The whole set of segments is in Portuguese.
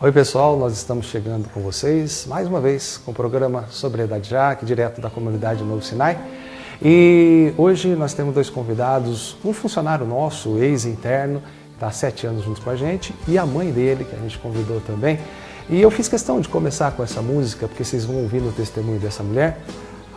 Oi pessoal, nós estamos chegando com vocês mais uma vez com o programa Sobriedade Já, aqui direto da comunidade Novo Sinai. E hoje nós temos dois convidados, um funcionário nosso, ex-interno, que está há 7 anos junto com a gente, e a mãe dele, que a gente convidou também. E eu fiz questão de começar com essa música, porque vocês vão ouvir no testemunho dessa mulher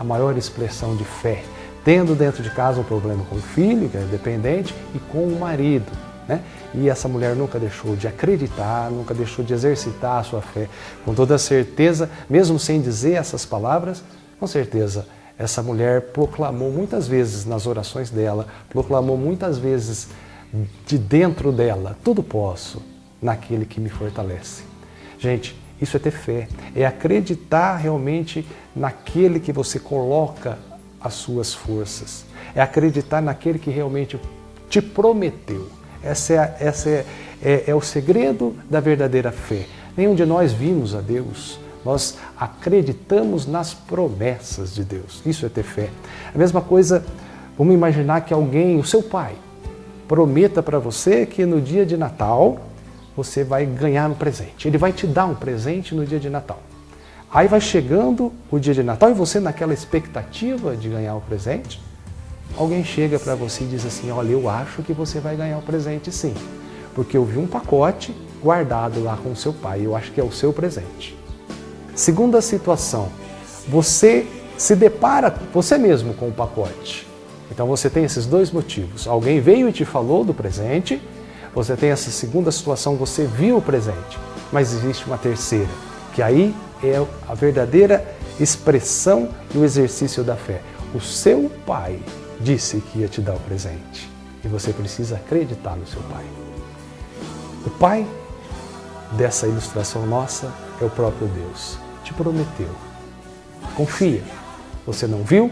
a maior expressão de fé, tendo dentro de casa um problema com o filho, que é dependente, e com o marido. Né? E essa mulher nunca deixou de acreditar, nunca deixou de exercitar a sua fé. Com toda certeza, mesmo sem dizer essas palavras, com certeza, essa mulher proclamou muitas vezes nas orações dela, proclamou muitas vezes de dentro dela, tudo posso naquele que me fortalece. Gente, isso é ter fé, é acreditar realmente naquele que você coloca as suas forças, é acreditar naquele que realmente te prometeu. Esse é o segredo da verdadeira fé. Nenhum de nós vimos a Deus, nós acreditamos nas promessas de Deus. Isso é ter fé. A mesma coisa, vamos imaginar que alguém, o seu pai, prometa para você que no dia de Natal você vai ganhar um presente. Ele vai te dar um presente no dia de Natal. Aí vai chegando o dia de Natal e você naquela expectativa de ganhar o presente, alguém chega para você e diz assim, olha, eu acho que você vai ganhar o presente sim, porque eu vi um pacote guardado lá com o seu pai, eu acho que é o seu presente. Segunda situação, você se depara você mesmo com o pacote. Então você tem esses dois motivos, alguém veio e te falou do presente, você tem essa segunda situação, você viu o presente, mas existe uma terceira, que aí é a verdadeira expressão e o exercício da fé. O seu pai disse que ia te dar o presente e você precisa acreditar no seu pai. O pai dessa ilustração nossa é o próprio Deus. Te prometeu. Confia. Você não viu?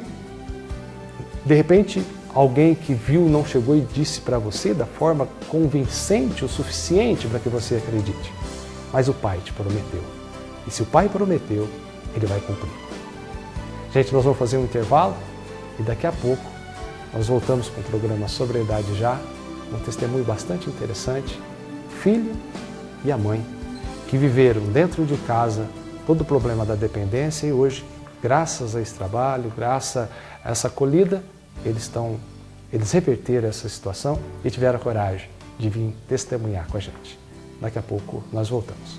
De repente, alguém que viu não chegou e disse para você da forma convincente o suficiente para que você acredite. Mas o pai te prometeu. E se o pai prometeu, ele vai cumprir. Gente, nós vamos fazer um intervalo e daqui a pouco nós voltamos com o programa Sobriedade Já, um testemunho bastante interessante, filho e a mãe, que viveram dentro de casa todo o problema da dependência e hoje, graças a esse trabalho, graças a essa acolhida, eles reverteram essa situação e tiveram a coragem de vir testemunhar com a gente. Daqui a pouco nós voltamos.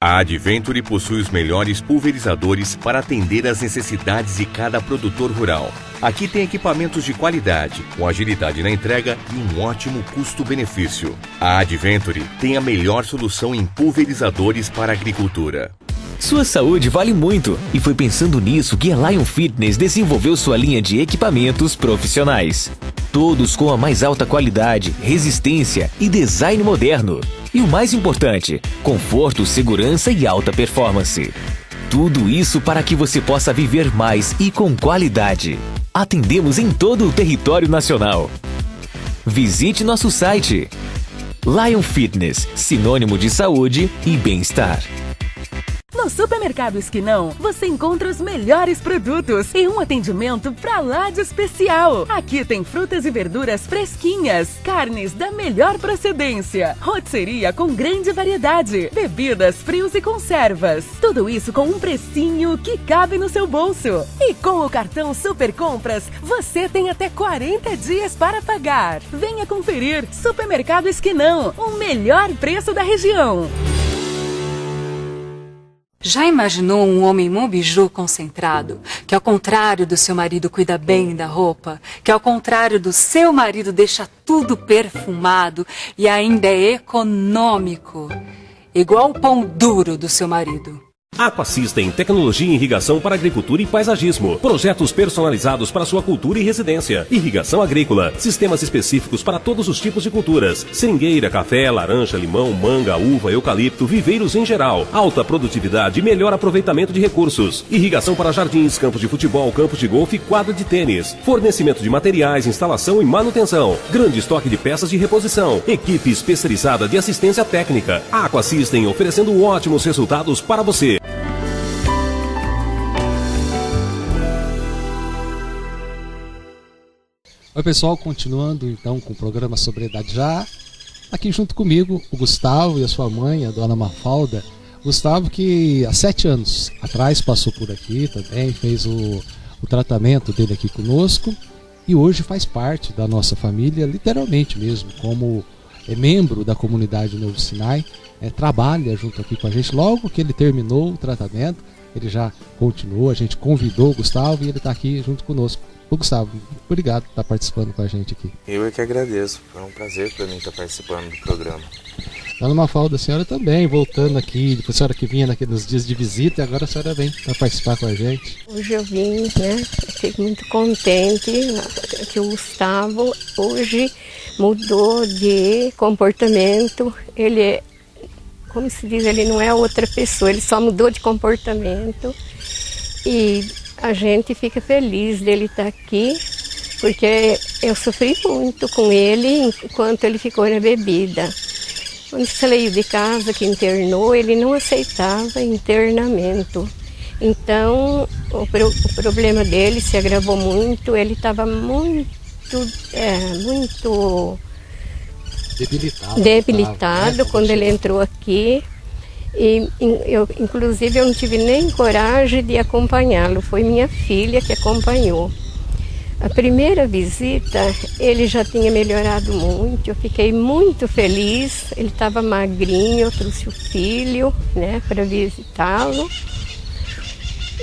A Adventure possui os melhores pulverizadores para atender às necessidades de cada produtor rural. Aqui tem equipamentos de qualidade, com agilidade na entrega e um ótimo custo-benefício. A Adventure tem a melhor solução em pulverizadores para a agricultura. Sua saúde vale muito e foi pensando nisso que a Lion Fitness desenvolveu sua linha de equipamentos profissionais. Todos com a mais alta qualidade, resistência e design moderno. E o mais importante, conforto, segurança e alta performance. Tudo isso para que você possa viver mais e com qualidade. Atendemos em todo o território nacional. Visite nosso site. Lion Fitness, sinônimo de saúde e bem-estar. No Supermercado Esquinão, você encontra os melhores produtos e um atendimento pra lá de especial. Aqui tem frutas e verduras fresquinhas, carnes da melhor procedência, rotisseria com grande variedade, bebidas, frios e conservas. Tudo isso com um precinho que cabe no seu bolso. E com o cartão Super Compras, você tem até 40 dias para pagar. Venha conferir. Supermercado Esquinão, o melhor preço da região. Já imaginou um homem Monbiju concentrado, que ao contrário do seu marido cuida bem da roupa, que ao contrário do seu marido deixa tudo perfumado e ainda é econômico, igual o pão duro do seu marido? Aquasystem, tecnologia em irrigação para agricultura e paisagismo. Projetos personalizados para sua cultura e residência. Irrigação agrícola. Sistemas específicos para todos os tipos de culturas. Seringueira, café, laranja, limão, manga, uva, eucalipto, viveiros em geral. Alta produtividade e melhor aproveitamento de recursos. Irrigação para jardins, campos de futebol, campos de golfe e quadra de tênis. Fornecimento de materiais, instalação e manutenção. Grande estoque de peças de reposição. Equipe especializada de assistência técnica. Aquasystem, oferecendo ótimos resultados para você. Oi pessoal, continuando então com o programa Sobre a Idade Já, aqui junto comigo o Gustavo e a sua mãe, a dona Mafalda. Gustavo que há 7 anos atrás passou por aqui também, fez o tratamento dele aqui conosco e hoje faz parte da nossa família, literalmente mesmo, como membro da comunidade Novo Sinai, trabalha junto aqui com a gente. Logo que ele terminou o tratamento, ele já continuou, a gente convidou o Gustavo e ele está aqui junto conosco. Ô Gustavo, obrigado por estar participando com a gente aqui. Eu é que agradeço, foi um prazer para mim estar participando do programa. Dona Mafalda, a senhora também, voltando aqui, a senhora que vinha nos dias de visita e agora a senhora vem para participar com a gente. Hoje eu vim, né, fiquei muito contente que o Gustavo hoje mudou de comportamento, ele é, como se diz, ele não é outra pessoa, ele só mudou de comportamento e a gente fica feliz dele estar aqui, porque eu sofri muito com ele enquanto ele ficou na bebida. Quando saiu de casa, que internou, ele não aceitava internamento. Então, o problema dele se agravou muito, ele estava muito debilitado quando ele entrou aqui. E inclusive eu não tive nem coragem de acompanhá-lo, foi minha filha que acompanhou. A primeira visita ele já tinha melhorado muito, eu fiquei muito feliz, ele estava magrinho, eu trouxe o filho, né, para visitá-lo.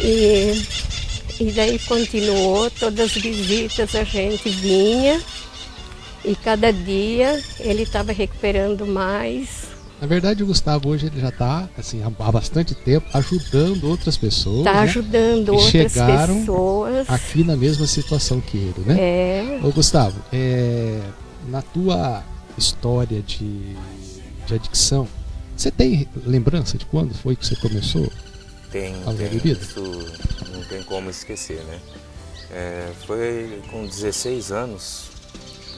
E daí continuou, todas as visitas a gente vinha e cada dia ele estava recuperando mais. Na verdade, o Gustavo hoje ele já está assim, há bastante tempo ajudando outras pessoas. Está ajudando outras chegaram pessoas. Aqui na mesma situação que ele, né? É. Ô Gustavo, na tua história de adicção, você tem lembrança de quando foi que você começou? Tem, bebida? Isso não tem como esquecer, né? Foi com 16 anos,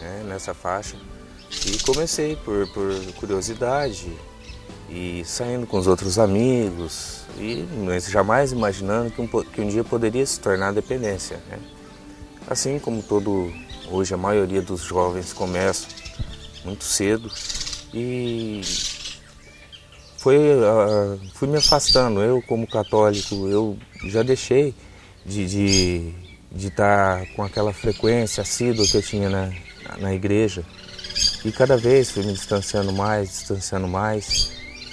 né, nessa faixa. E comecei por curiosidade e saindo com os outros amigos, mas jamais imaginando que um dia poderia se tornar dependência, né? Assim como hoje a maioria dos jovens começam muito cedo e fui me afastando. Eu como católico, eu já deixei de estar com aquela frequência assídua que eu tinha na igreja. E cada vez fui me distanciando mais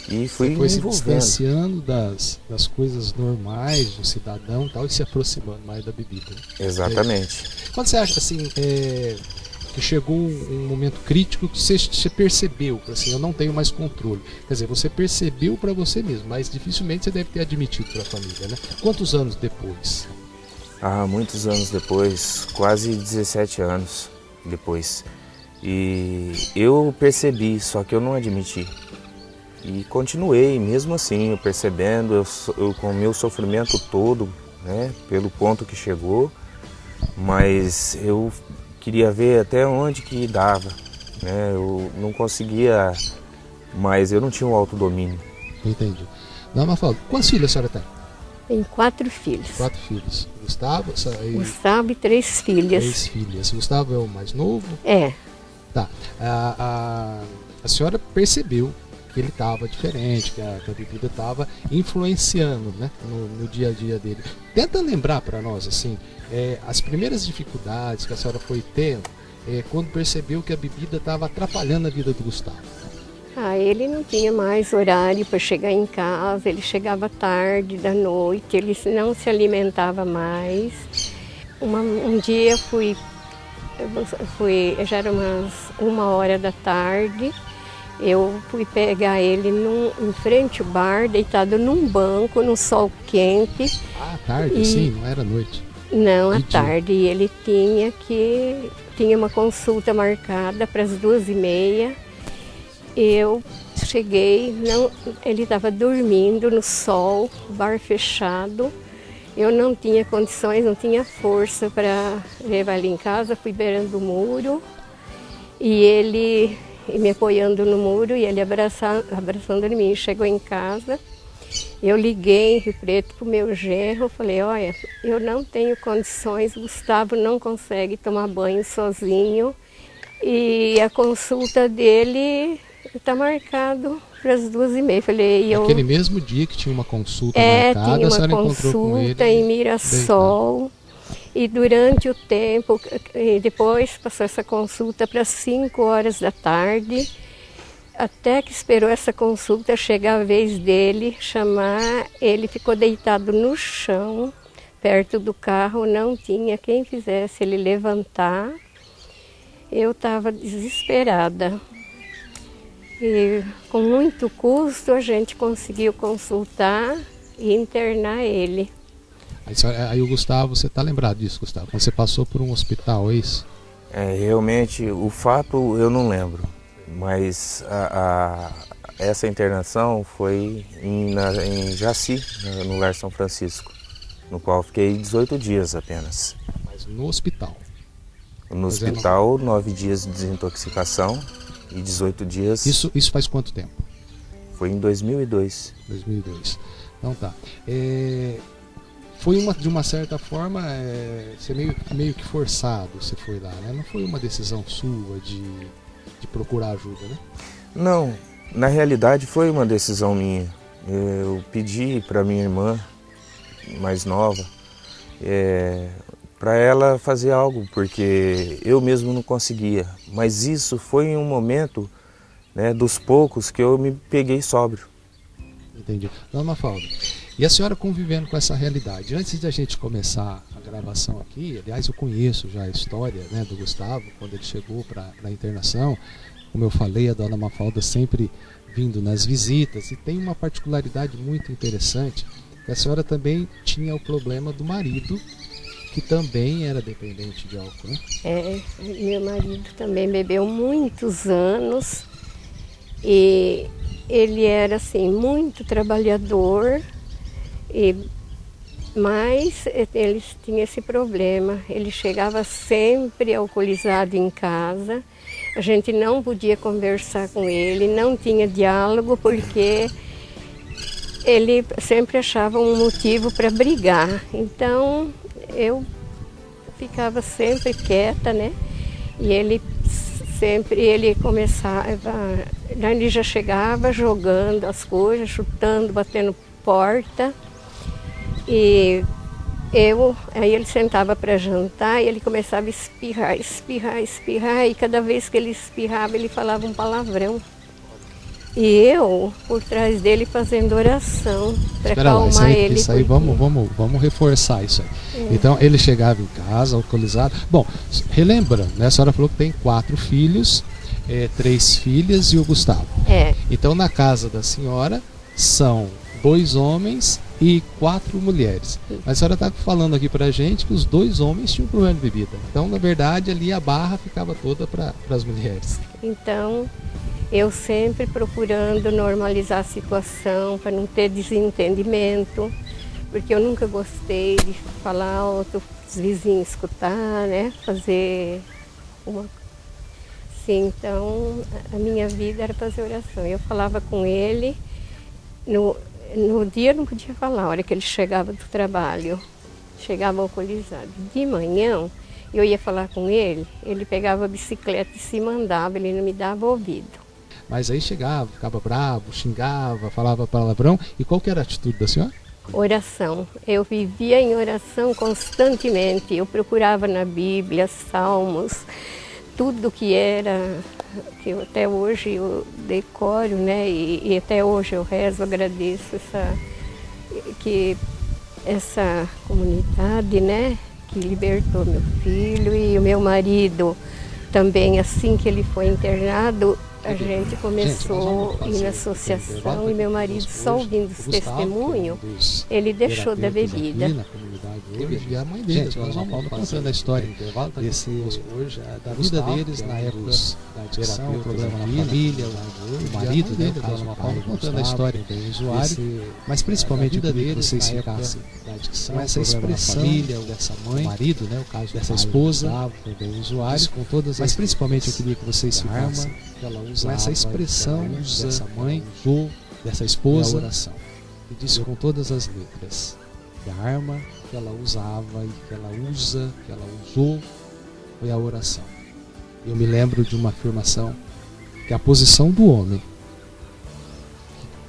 e fui me se envolvendo. Distanciando das coisas normais do cidadão e tal, e se aproximando mais da bebida. Exatamente. Quando você acha assim, que chegou um momento crítico que você percebeu, assim, eu não tenho mais controle. Quer dizer, você percebeu para você mesmo, mas dificilmente você deve ter admitido para a família, né? Quantos anos depois? Muitos anos depois, quase 17 anos depois. E eu percebi, só que eu não admiti. E continuei, mesmo assim, eu percebendo, eu com o meu sofrimento todo, né, pelo ponto que chegou, mas eu queria ver até onde que dava, né, eu não conseguia, mas eu não tinha um autodomínio. Entendi. Não, Mafalda, quantas filhas a senhora tem? Tem 4 filhos. 4 filhos. Gustavo e 3 filhas. 3 filhas. Gustavo é o mais novo? É. Tá. A senhora percebeu que ele estava diferente, que a bebida estava influenciando, né, no dia a dia dele. Tenta lembrar para nós, assim, as primeiras dificuldades que a senhora foi tendo quando percebeu que a bebida estava atrapalhando a vida do Gustavo. Ele não tinha mais horário para chegar em casa, ele chegava tarde da noite, ele não se alimentava mais. Um dia já era umas 1h da tarde, eu fui pegar ele em frente ao bar, deitado num banco, no sol quente. Tarde, sim, não era noite. Não, à tarde. E ele tinha uma consulta marcada para as 2h30. Eu cheguei, ele estava dormindo no sol, bar fechado. Eu não tinha condições, não tinha força para levar ele em casa, fui beirando o muro e ele me apoiando no muro e ele abraçando em mim. Chegou em casa Eu liguei em Rio Preto para o meu genro, falei, olha, eu não tenho condições, Gustavo não consegue tomar banho sozinho e a consulta dele está marcado para as 2h30. Falei, Aquele mesmo dia que tinha uma consulta marcada, tinha a senhora uma encontrou com ele consulta em Mirassol. E durante o tempo, e depois passou essa consulta para 5 horas da tarde, até que esperou essa consulta chegar a vez dele chamar, ele ficou deitado no chão, perto do carro, não tinha quem fizesse ele levantar. Eu estava desesperada. E com muito custo a gente conseguiu consultar e internar ele. Aí o Gustavo, você está lembrado disso, Gustavo? Quando você passou por um hospital, é isso? Realmente, o fato eu não lembro, mas essa internação foi em Jaci, no Lar São Francisco, no qual fiquei 18 dias apenas. Mas no hospital? No hospital, 9 dias de desintoxicação e 18 dias... Isso faz quanto tempo? Foi em 2002. 2002. Então tá. Foi de uma certa forma, você meio que forçado, você foi lá, né? Não foi uma decisão sua de procurar ajuda, né? Não, na realidade foi uma decisão minha. Eu pedi para minha irmã mais nova, para ela fazer algo, porque eu mesmo não conseguia. Mas isso foi em um momento, né, dos poucos que eu me peguei sóbrio. Entendi. Dona Mafalda, e a senhora convivendo com essa realidade? Antes de a gente começar a gravação aqui, aliás, eu conheço já a história, né, do Gustavo, quando ele chegou para a internação. Como eu falei, a Dona Mafalda sempre vindo nas visitas, e tem uma particularidade muito interessante, que a senhora também tinha o problema do marido, que também era dependente de álcool, né? Meu marido também bebeu muitos anos, e ele era assim, muito trabalhador, mas ele tinha esse problema. Ele chegava sempre alcoolizado em casa, a gente não podia conversar com ele, não tinha diálogo, porque ele sempre achava um motivo para brigar. Então eu ficava sempre quieta, né? E ele começava, ele já chegava jogando as coisas, chutando, batendo porta. E aí ele sentava para jantar e ele começava a espirrar, e cada vez que ele espirrava ele falava um palavrão. E eu, por trás dele, fazendo oração para acalmar ele. Isso aí, vamos reforçar isso aí. Então, ele chegava em casa, alcoolizado. Bom, relembrando, né, a senhora falou que tem 4 filhos, 3 filhas e o Gustavo. Então, na casa da senhora, são 2 homens e 4 mulheres. Mas a senhora está falando aqui pra gente que os 2 homens tinham problema de bebida. Então, na verdade, ali a barra ficava toda para as mulheres. Então, eu sempre procurando normalizar a situação para não ter desentendimento, porque eu nunca gostei de falar alto, os vizinhos escutar, né? Fazer uma... Sim, então a minha vida era fazer oração. Eu falava com ele, no dia eu não podia falar, a hora que ele chegava do trabalho, chegava alcoolizado. De manhã eu ia falar com ele, ele pegava a bicicleta e se mandava, ele não me dava ouvido. Mas aí chegava, ficava bravo, xingava, falava palavrão. E qual que era a atitude da senhora? Oração. Eu vivia em oração constantemente. Eu procurava na Bíblia, Salmos, tudo que era, que até hoje eu decoro, né? E até hoje eu rezo, agradeço essa comunidade, né? Que libertou meu filho e o meu marido também, assim que ele foi internado. A gente começou a ir na associação e meu marido, só ouvindo os testemunhos, ele deixou da bebida. E a mãe deles, nós vamos contando a história da vida deles na época da adicção, o problema na família, o marido, né, vamos contando a história do usuário, mas principalmente o que vocês ficassem com essa expressão dessa mãe, o marido, né, o caso dessa esposa, do usuário, mas principalmente eu queria que vocês ficassem com essa expressão dessa mãe, dessa esposa, oração. e disse com todas as letras que a arma que ela usava e que ela usa, que ela usou, foi a oração. Eu me lembro de uma afirmação que a posição do homem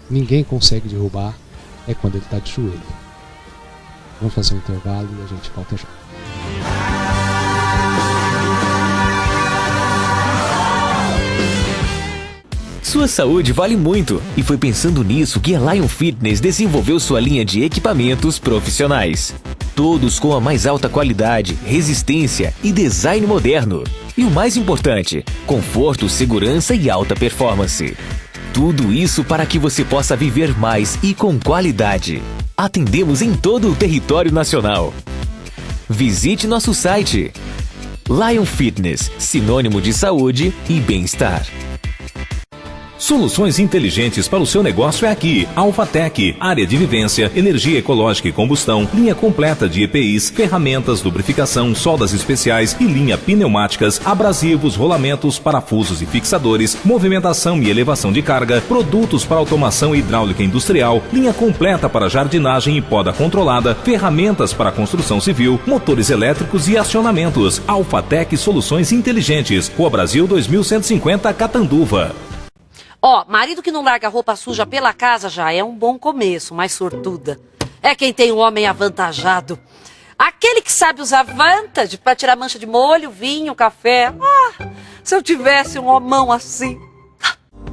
ninguém consegue derrubar é quando ele está de joelho. Vamos fazer um intervalo e a gente volta já. Sua saúde vale muito e foi pensando nisso que a Lion Fitness desenvolveu sua linha de equipamentos profissionais. Todos com a mais alta qualidade, resistência e design moderno. E o mais importante, conforto, segurança e alta performance. Tudo isso para que você possa viver mais e com qualidade. Atendemos em todo o território nacional. Visite nosso site. Lion Fitness, sinônimo de saúde e bem-estar. Soluções inteligentes para o seu negócio é aqui. Alphatec, área de vivência, energia ecológica e combustão, linha completa de EPIs, ferramentas, lubrificação, soldas especiais e linha pneumáticas, abrasivos, rolamentos, parafusos e fixadores, movimentação e elevação de carga, produtos para automação hidráulica industrial, linha completa para jardinagem e poda controlada, ferramentas para construção civil, motores elétricos e acionamentos. Alphatec Soluções Inteligentes, Rua Brasil 2150, Catanduva. Marido que não larga roupa suja pela casa já é um bom começo, mas sortuda é quem tem um homem avantajado. Aquele que sabe usar Vantage para tirar mancha de molho, vinho, café. Se eu tivesse um homão assim.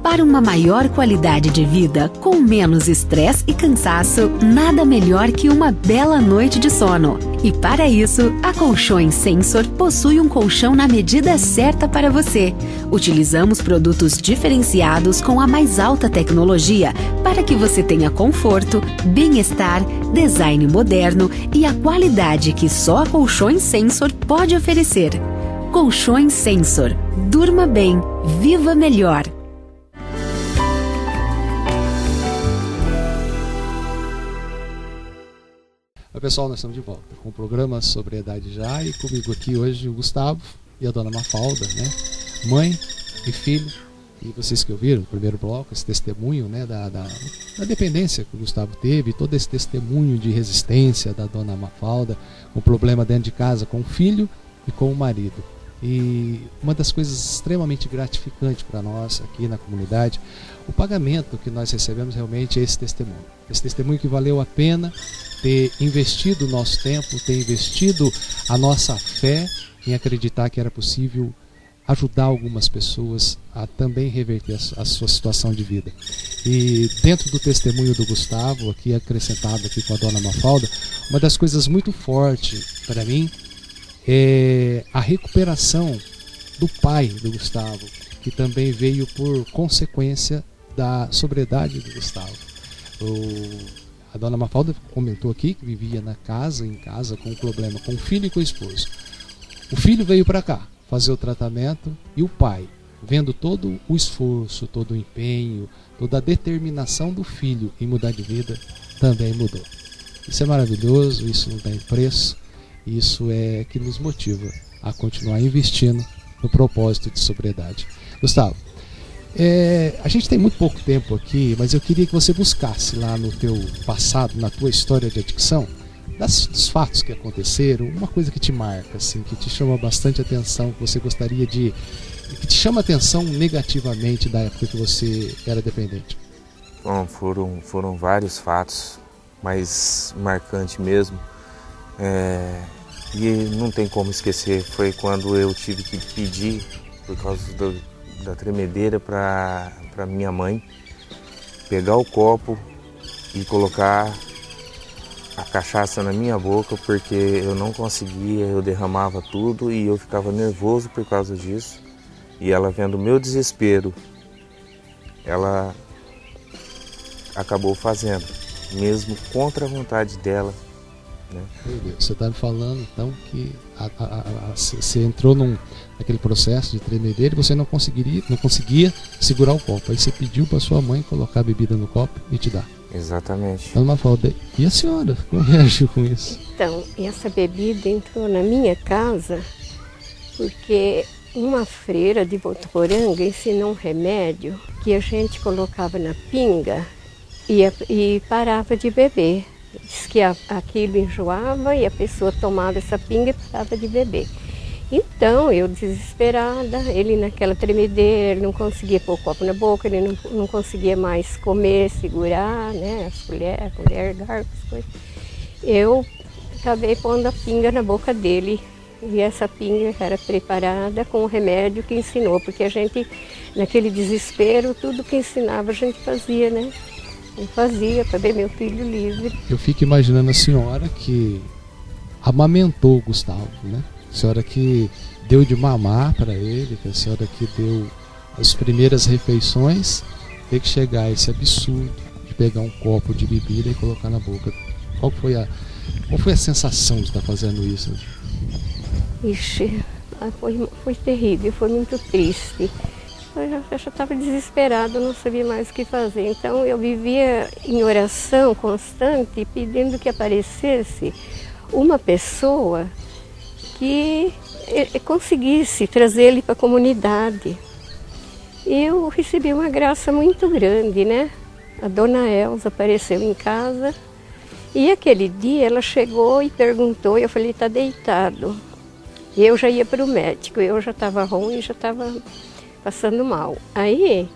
Para uma maior qualidade de vida, com menos estresse e cansaço, nada melhor que uma bela noite de sono. E para isso, a Colchões Sensor possui um colchão na medida certa para você. Utilizamos produtos diferenciados com a mais alta tecnologia para que você tenha conforto, bem-estar, design moderno e a qualidade que só a Colchões Sensor pode oferecer. Colchões Sensor. Durma bem, viva melhor. Oi pessoal, nós estamos de volta com o programa Sobriedade Já e comigo aqui hoje o Gustavo e a dona Mafalda, né? Mãe e filho. E vocês que ouviram no primeiro bloco, esse testemunho, né, da dependência que o Gustavo teve, todo esse testemunho de resistência da dona Mafalda, o problema dentro de casa com o filho e com o marido. E uma das coisas extremamente gratificantes para nós aqui na comunidade, o pagamento que nós recebemos realmente é esse testemunho. Esse testemunho que valeu a pena ter investido o nosso tempo, ter investido a nossa fé em acreditar que era possível ajudar algumas pessoas a também reverter a sua situação de vida. E dentro do testemunho do Gustavo, aqui acrescentado aqui com a dona Mafalda, uma das coisas muito fortes para mim é a recuperação do pai do Gustavo, que também veio por consequência da sobriedade do Gustavo. A dona Mafalda comentou aqui que vivia em casa com um problema com o filho e com o esposo. O filho veio para cá fazer o tratamento e o pai, vendo todo o esforço, todo o empenho, toda a determinação do filho em mudar de vida, também mudou. Isso é maravilhoso, isso não tem preço, isso é que nos motiva a continuar investindo no propósito de sobriedade. Gustavo, a gente tem muito pouco tempo aqui, mas eu queria que você buscasse lá no teu passado, na tua história de adicção, dos fatos que aconteceram, uma coisa que te marca, assim, que te chama bastante atenção, que você gostaria que te chama atenção negativamente da época que você era dependente. Bom, foram vários fatos, mas marcante mesmo. E não tem como esquecer, foi quando eu tive que pedir, por causa da tremedeira, para minha mãe pegar o copo e colocar a cachaça na minha boca, porque eu não conseguia, eu derramava tudo e eu ficava nervoso por causa disso. E ela, vendo o meu desespero, ela acabou fazendo, mesmo contra a vontade dela, né? Meu Deus, você está me falando então que você entrou naquele processo de tremedeira e você não conseguia segurar o copo. Aí você pediu para sua mãe colocar a bebida no copo e te dar. Exatamente. Então, Mafalda, e a senhora? Como reagiu com isso? Então, essa bebida entrou na minha casa porque uma freira de Botuporanga ensinou um remédio que a gente colocava na pinga e parava de beber. Diz que aquilo enjoava e a pessoa tomava essa pinga e parava de beber. Então, eu desesperada, ele naquela tremedeira, ele não conseguia pôr o copo na boca, ele não conseguia mais comer, segurar, né, as colher, garfo, as coisas. Eu acabei pondo a pinga na boca dele, e essa pinga era preparada com o remédio que ensinou, porque a gente, naquele desespero, tudo que ensinava a gente fazia, né? Eu fazia para ver meu filho livre. Eu fico imaginando a senhora que amamentou o Gustavo, né? A senhora que deu de mamar para ele, a senhora que deu as primeiras refeições, ter que chegar a esse absurdo de pegar um copo de bebida e colocar na boca. Qual foi a sensação de estar fazendo isso? Ixi, foi terrível, foi muito triste. Eu já estava desesperada, não sabia mais o que fazer. Então eu vivia em oração constante, pedindo que aparecesse uma pessoa que conseguisse trazer ele para a comunidade. Eu recebi uma graça muito grande, né? A dona Elza apareceu em casa e aquele dia ela chegou e perguntou, eu falei, está deitado. E eu já ia para o médico, eu já estava ruim, já estava passando mal. Aí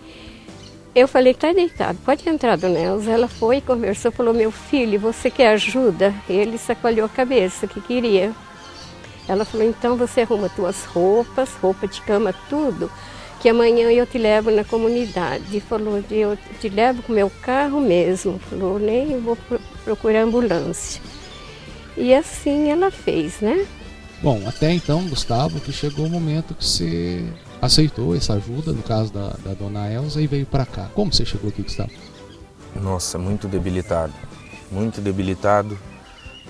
eu falei, está deitado, pode entrar, dona Elza. Ela foi, conversou, falou, meu filho, você quer ajuda? Ele sacoalhou a cabeça, que queria. Ela falou, então você arruma tuas roupa de cama, tudo, que amanhã eu te levo na comunidade. Falou, eu te levo com o meu carro mesmo. Falou, nem vou procurar ambulância. E assim ela fez, né? Bom, até então, Gustavo, que chegou o momento que você aceitou essa ajuda, no caso da dona Elza, e veio para cá. Como você chegou aqui, Gustavo? Nossa, muito debilitado,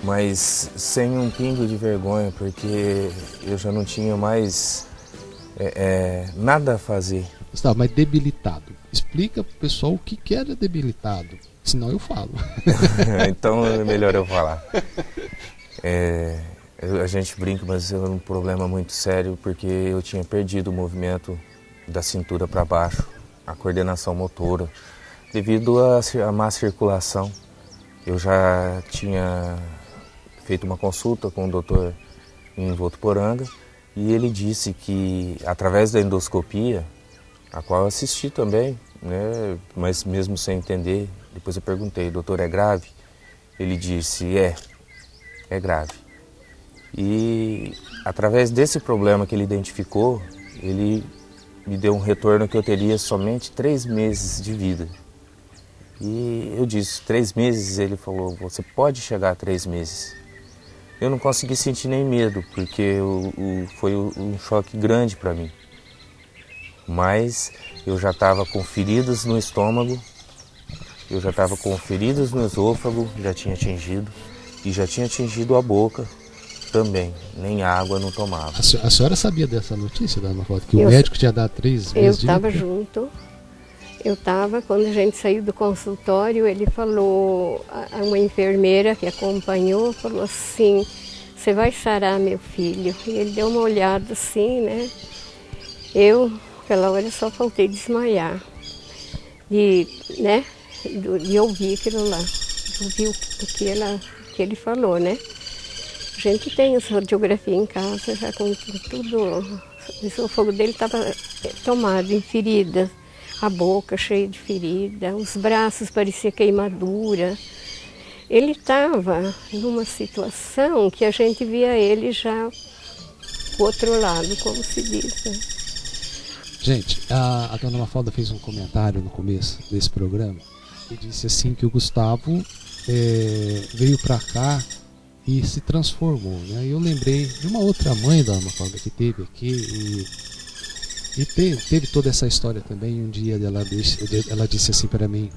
mas sem um pingo de vergonha, porque eu já não tinha mais nada a fazer. Gustavo, mas debilitado. Explica pro pessoal o que era debilitado, senão eu falo. Então é melhor eu falar. A gente brinca, mas era um problema muito sério, porque eu tinha perdido o movimento da cintura para baixo, a coordenação motora, devido à má circulação. Eu já tinha feito uma consulta com o doutor em Votuporanga e ele disse que, através da endoscopia, a qual eu assisti também, né, mas mesmo sem entender, depois eu perguntei, doutor, é grave? Ele disse, é grave. E através desse problema que ele identificou, ele me deu um retorno que eu teria somente 3 meses de vida. E eu disse, 3 meses? Ele falou, você pode chegar a 3 meses. Eu não consegui sentir nem medo, porque foi um choque grande para mim. Mas eu já estava com feridas no estômago, eu já estava com feridas no esôfago, já tinha atingido, e já tinha atingido a boca também, nem água não tomava. A senhora sabia dessa notícia, dona Mafalda, que o médico tinha dado 3 meses de vida? Eu estava junto. Eu estava, quando a gente saiu do consultório, ele falou, uma enfermeira que acompanhou, falou assim, você vai sarar, meu filho. E ele deu uma olhada assim, né? Eu, aquela hora, só faltei desmaiar. De ouvir aquilo lá. De ouvir o que ele falou, né? A gente tem essa radiografia em casa, já com tudo. O esôfago dele estava tomado em feridas. A boca cheia de ferida, os braços pareciam queimadura. Ele estava numa situação que a gente via ele já do outro lado, como se diz. Né? Gente, a dona Mafalda fez um comentário no começo desse programa e disse assim que o Gustavo veio para cá e se transformou. Né? E eu lembrei de uma outra mãe da dona Mafalda que teve aqui e teve toda essa história também. Um dia ela disse assim para mim,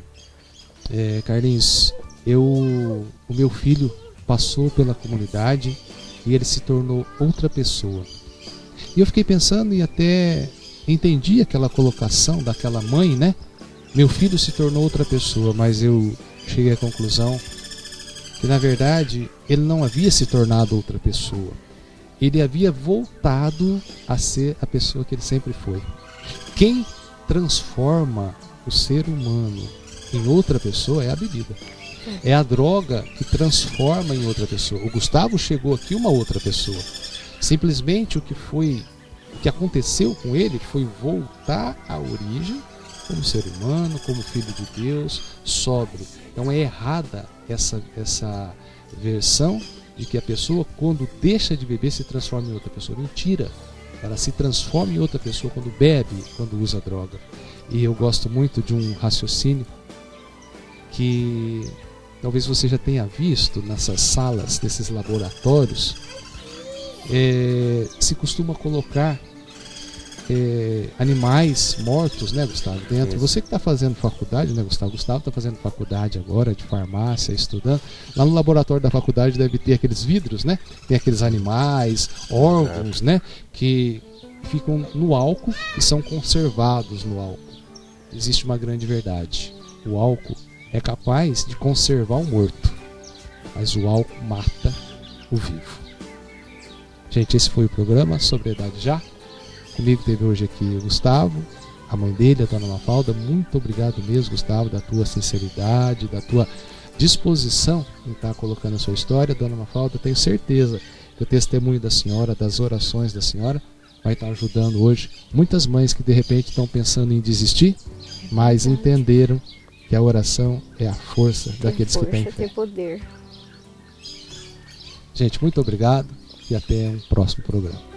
Carlinhos, o meu filho passou pela comunidade e ele se tornou outra pessoa. E eu fiquei pensando e até entendi aquela colocação daquela mãe, né? Meu filho se tornou outra pessoa, mas eu cheguei à conclusão que na verdade ele não havia se tornado outra pessoa. Ele havia voltado a ser a pessoa que ele sempre foi. Quem transforma o ser humano em outra pessoa é a bebida. É a droga que transforma em outra pessoa. O Gustavo chegou aqui uma outra pessoa. Simplesmente o que aconteceu com ele foi voltar à origem como ser humano, como filho de Deus, sóbrio. Então é errada essa versão de que a pessoa, quando deixa de beber, se transforma em outra pessoa. Mentira! Ela se transforma em outra pessoa quando bebe, quando usa droga. E eu gosto muito de um raciocínio que talvez você já tenha visto nessas salas, nesses laboratórios. Se costuma colocar animais mortos, né, Gustavo, dentro. Você que está fazendo faculdade, né, Gustavo? Gustavo está fazendo faculdade agora de farmácia, estudando. Lá no laboratório da faculdade deve ter aqueles vidros, né? Tem aqueles animais, órgãos, né? Que ficam no álcool e são conservados no álcool. Existe uma grande verdade. O álcool é capaz de conservar o morto, mas o álcool mata o vivo. Gente, esse foi o programa Sobriedade Já. Comigo teve hoje aqui o Gustavo, a mãe dele, a dona Mafalda. Muito obrigado mesmo, Gustavo, da tua sinceridade, da tua disposição em estar colocando a sua história. Dona Mafalda, tenho certeza que o testemunho da senhora, das orações da senhora, vai estar ajudando hoje muitas mães que de repente estão pensando em desistir, mas entenderam que a oração é a força daqueles que têm fé. Tem poder. Gente, muito obrigado e até um próximo programa.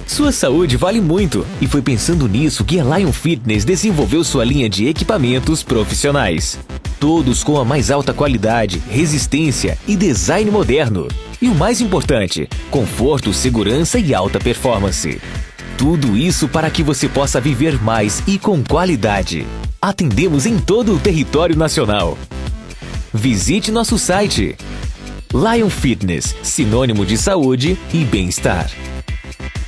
Sua saúde vale muito e foi pensando nisso que a Lion Fitness desenvolveu sua linha de equipamentos profissionais. Todos com a mais alta qualidade, resistência e design moderno. E o mais importante, conforto, segurança e alta performance. Tudo isso para que você possa viver mais e com qualidade. Atendemos em todo o território nacional. Visite nosso site. Lion Fitness, sinônimo de saúde e bem-estar.